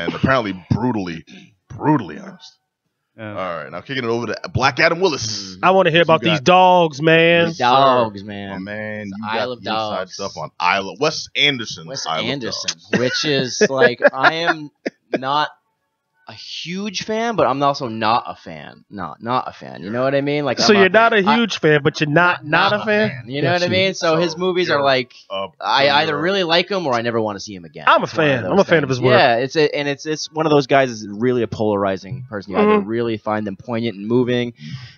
and apparently brutally honest. All right, now kicking it over to Black Adam Willis. I want to hear about these dogs, man. These dogs, man. Oh, man, you Isle got of the inside Dogs. stuff on Isle of Wes Anderson. Wes Isle of Anderson, Dogs. which is like I am not a huge fan, but I'm also not a fan. Not a fan. You know what I mean? Like, So you're not a huge fan, but you're not a fan? You know what I mean? So his movies are like I either really like him or I never want to see him again. I'm a fan. I'm a fan of his work. Yeah, it's one of those guys that's really a polarizing person. You either really find them poignant and moving,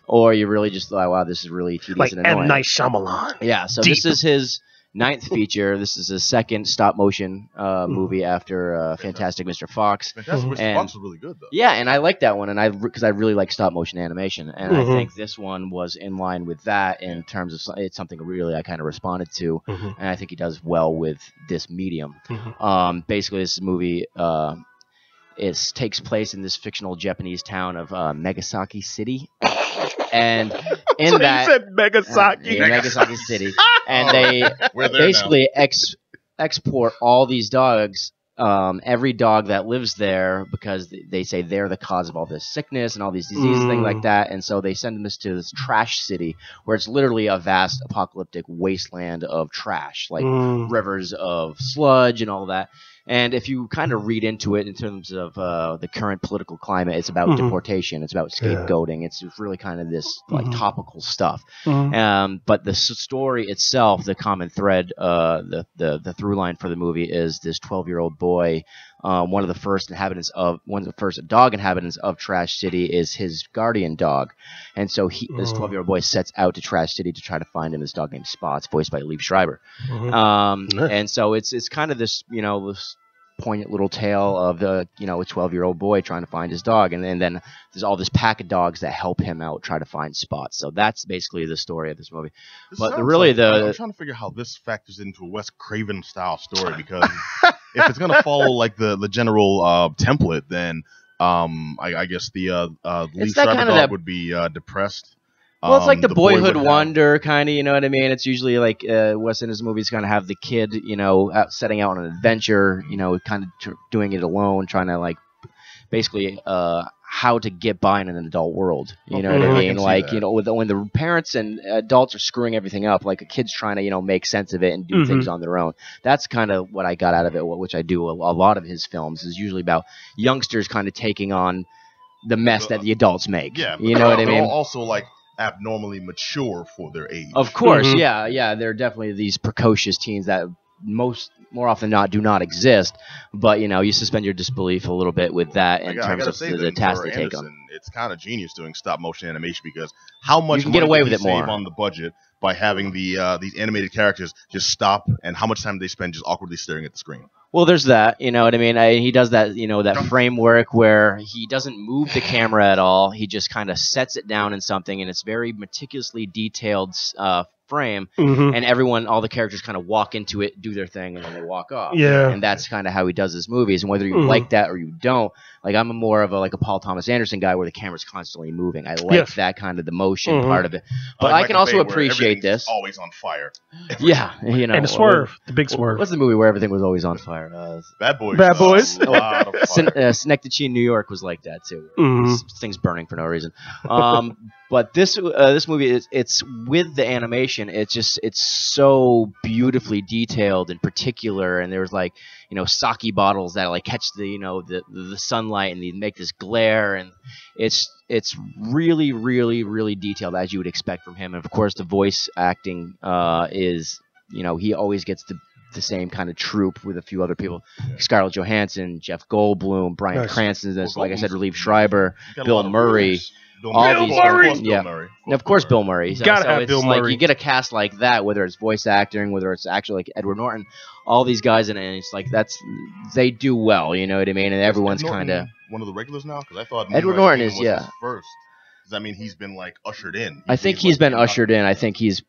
or you really just like, wow, this is really tedious Like and annoying. M. Night Shyamalan. Yeah, so Deep. this is his 9th feature. This is his second stop-motion movie after Fantastic Mr. Fox. Fantastic Mr. Fox was really good, though. Yeah, and I like that one, and because I really like stop-motion animation, and I think this one was in line with that in terms of it's something really I kind of responded to, and I think he does well with this medium. Basically, this movie takes place in this fictional Japanese town of Megasaki City. And in So that, you said Megasaki. Megasaki City, and they basically export all these dogs, every dog that lives there, because they say they're the cause of all this sickness and all these diseases, things like that. And so they send them to this trash city, where it's literally a vast apocalyptic wasteland of trash, like rivers of sludge and all that. And if you kind of read into it in terms of the current political climate, it's about deportation, it's about scapegoating, it's really kind of this like topical stuff. But the story itself, the common thread, the through line for the movie is this 12-year-old boy. One of the first dog inhabitants of Trash City is his guardian dog, and so this 12-year-old boy sets out to Trash City to try to find him. This dog named Spots, voiced by Liev Schreiber. And so it's kind of this this poignant little tale of a 12-year-old boy trying to find his dog, and then there's all this pack of dogs that help him out try to find Spots. So that's basically the story of this movie. This But sounds really like- the I'm trying to figure how this factors into a Wes Craven style story, because if it's gonna follow like the general template, then I guess the Liev Schreiber dog would be depressed. Well, it's like the boyhood would have- wonder, kind of, you know what I mean? It's usually like Wes Anderson movies kind of have the kid, setting out on an adventure, kind of doing it alone, trying to like basically how to get by in an adult world. You know what I mean? Like, when the parents and adults are screwing everything up, like a kid's trying to, make sense of it and do things on their own. That's kind of what I got out of it, which I do a lot of his films is usually about youngsters kind of taking on the mess that the adults make. Yeah, you know what I mean? Also, like, abnormally mature for their age. Of course, yeah. They're definitely these precocious teens that more often than not do not exist. But you suspend your disbelief a little bit with that in terms of the task they take on. It's kind of genius doing stop motion animation, because how much you can get away with it save more on the budget by having these animated characters just stop, and how much time they spend just awkwardly staring at the screen. Well, there's that, you know what I mean? He does that, that framework where he doesn't move the camera at all. He just kind of sets it down in something, and it's very meticulously detailed frame, and all the characters kind of walk into it, do their thing, and then they walk off. Yeah. And that's kind of how he does his movies. And whether you like that or you don't, like I'm more of a Paul Thomas Anderson guy where the camera's constantly moving. I like that kind of the motion part of it. But I can also appreciate this. Always on fire. Yeah, And the swerve, the big swerve. What's the movie where everything was always on fire? Bad Boys. Bad Boys. A lot of fire. Synecdoche, New York was like that too. Things burning for no reason. But this movie, it's with the animation. It's so beautifully detailed and particular. And there's like sake bottles that like catch the sunlight and they make this glare, and it's really really really detailed as you would expect from him. And of course the voice acting is he always gets the same kind of troupe with a few other people. Scarlett Johansson, Jeff Goldblum, Bryan Cranston, like I said, Liev Schreiber, Bill Murray. Bill Murray. And of course, Bill Murray. Gotta have Bill Murray. You get a cast like that, whether it's voice acting, whether it's actually like Edward Norton, all these guys, and it's like they do well. You know what I mean? And everyone's kind of one of the regulars now, because I thought Edward Norton is his first. Does that mean he's been like ushered in? I think he's been ushered in. I think he's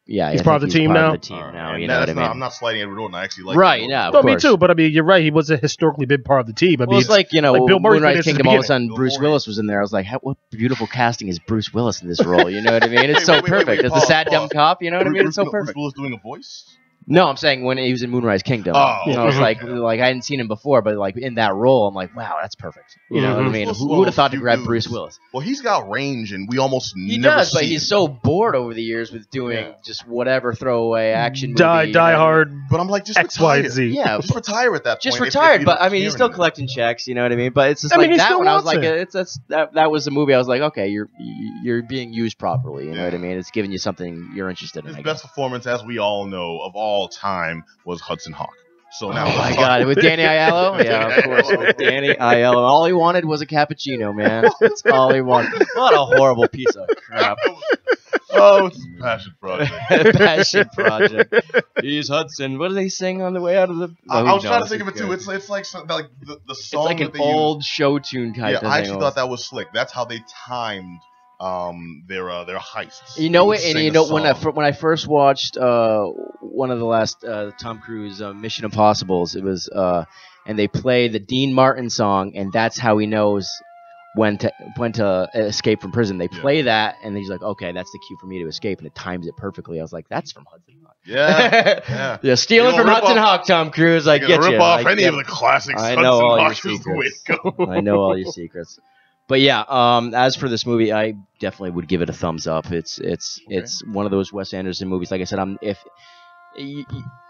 part of the team now. You know what I mean? I'm not slighting Edward Norton. I actually like right. Edward Yeah, no, me too. But I mean, you're right. He was a historically big part of the team. I mean, it's like like Bill Murray Moonrise Kingdom. All of a sudden, Bill Bruce Murray. Willis was in there. I was like, what beautiful casting is Bruce Willis in this role? You know what I mean? It's so wait, perfect. It's a pause, sad dumb pause. cop. You know what I mean? It's so Bruce perfect. Willis doing a voice? No, I'm saying when he was in Moonrise Kingdom. Oh, I was like I hadn't seen him before, but like in that role, I'm like, wow, that's perfect. You know what I mean? Who would have thought to grab Bruce Willis? Well, he's got range, and we almost he never does, see but he's him. so bored over the years with doing just whatever throwaway action movie. Die Hard. But I'm like, just X, Y, retire. Z. Yeah, just retire at that point. just retired. But I mean, he's still collecting checks. You know what I mean? But it's just like that one. I was like, that was the movie. I was like, okay, you're being used properly. You know what I mean? It's giving you something you're interested in. His best performance, as we all know, of all time was Hudson Hawk. So now, oh my God, with Danny Aiello, yeah, of course, with Danny Aiello. All he wanted was a cappuccino, man. That's all he wanted. What a horrible piece of crap. Oh, it's a passion project. Passion project. He's Hudson. What do they sing on the way out of the? I was trying to think of it too. It's like the song. It's like an old show tune type of thing. I actually thought that was slick. That's how they timed their heists. You know it, and you know when I first watched one of the last Tom Cruise Mission Impossibles, it was and they play the Dean Martin song, and that's how he knows when to escape from prison. They play that, and he's like, okay, that's the cue for me to escape, and it times it perfectly. I was like, that's from Hudson Hawk. Yeah, yeah, stealing from Hudson Hawk, Tom Cruise. I get you. Rip off any of the classics. I know all your secrets. I know all your secrets. But yeah, as for this movie, I definitely would give it a thumbs up. It's one of those Wes Anderson movies. Like I said,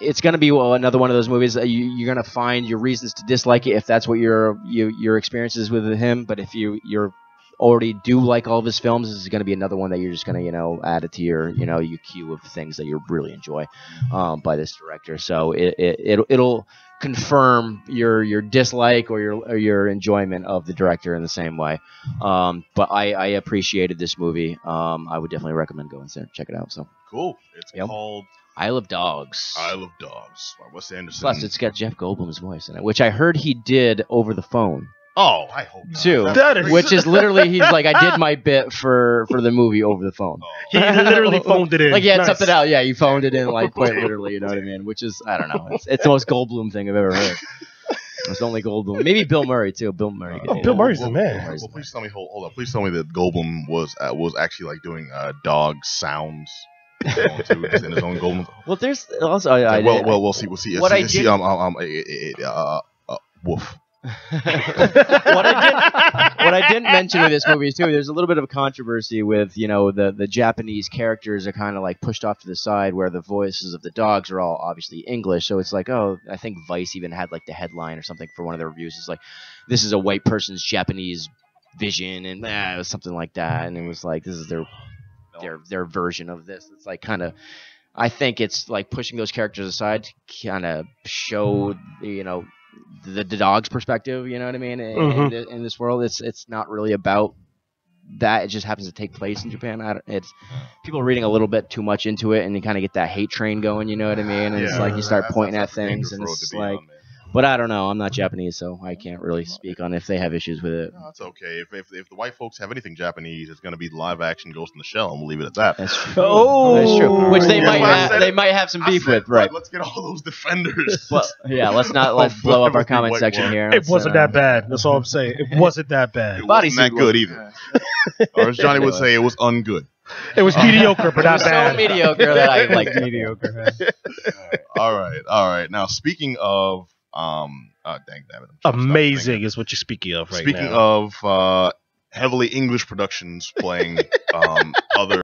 it's going to be another one of those movies that you're going to find your reasons to dislike it if that's what your experience is with him. But if you're already do like all of his films, this is going to be another one that you're just going to add it to your your queue of things that you really enjoy by this director. So it'll confirm your dislike or your enjoyment of the director in the same way. But I appreciated this movie. I would definitely recommend going there, check it out. So cool. It's called Isle of Dogs. Isle of Dogs by Wes Anderson. Plus, it's got Jeff Goldblum's voice in it, which I heard he did over the phone. Oh, I hope not. Too. Which is literally, he's like, I did my bit for the movie over the phone. Oh. He literally phoned it in. Like he had something out. Yeah, he phoned it in like quite literally. You know what I mean? Which is, I don't know. It's the most Goldblum thing I've ever heard. It's only Goldblum. Maybe Bill Murray too. Bill Murray. Bill Murray's the man. Well, please tell me. Hold up. Please tell me that Goldblum was actually like doing dog sounds. Just in his own Goldblum. Well, there's also. We'll see. What I did. Woof. What I didn't mention with this movie is too, there's a little bit of a controversy with the Japanese characters are kind of like pushed off to the side where the voices of the dogs are all obviously English. So it's like, oh, I think Vice even had like the headline or something for one of their reviews. It's like, this is a white person's Japanese vision, and it was something like that. And it was like, this is their version of this. It's like kind of, I think it's like pushing those characters aside to kind of show the dog's perspective, you know what I mean? In this world, it's not really about that. It just happens to take place in Japan. It's people are reading a little bit too much into it, and you kind of get that hate train going. You know what I mean? And it's like you start pointing at things, and it's like. But I don't know. I'm not Japanese, so I can't really speak on if they have issues with it. No, that's okay. If the white folks have anything Japanese, it's going to be live action Ghost in the Shell, and we'll leave it at that. That's true. Oh, that's true. Which they might have some beef with, right? Let's get all those defenders. Well, yeah, let's blow up our comment section here. It wasn't that bad. That's all I'm saying. It wasn't that bad. It wasn't that good either. Or as Johnny would say, it was ungood. It was mediocre, but not bad. So mediocre that I liked mediocre. All right. Now, speaking of dang it. Amazing is what you're speaking of right now. Speaking of heavily English productions playing other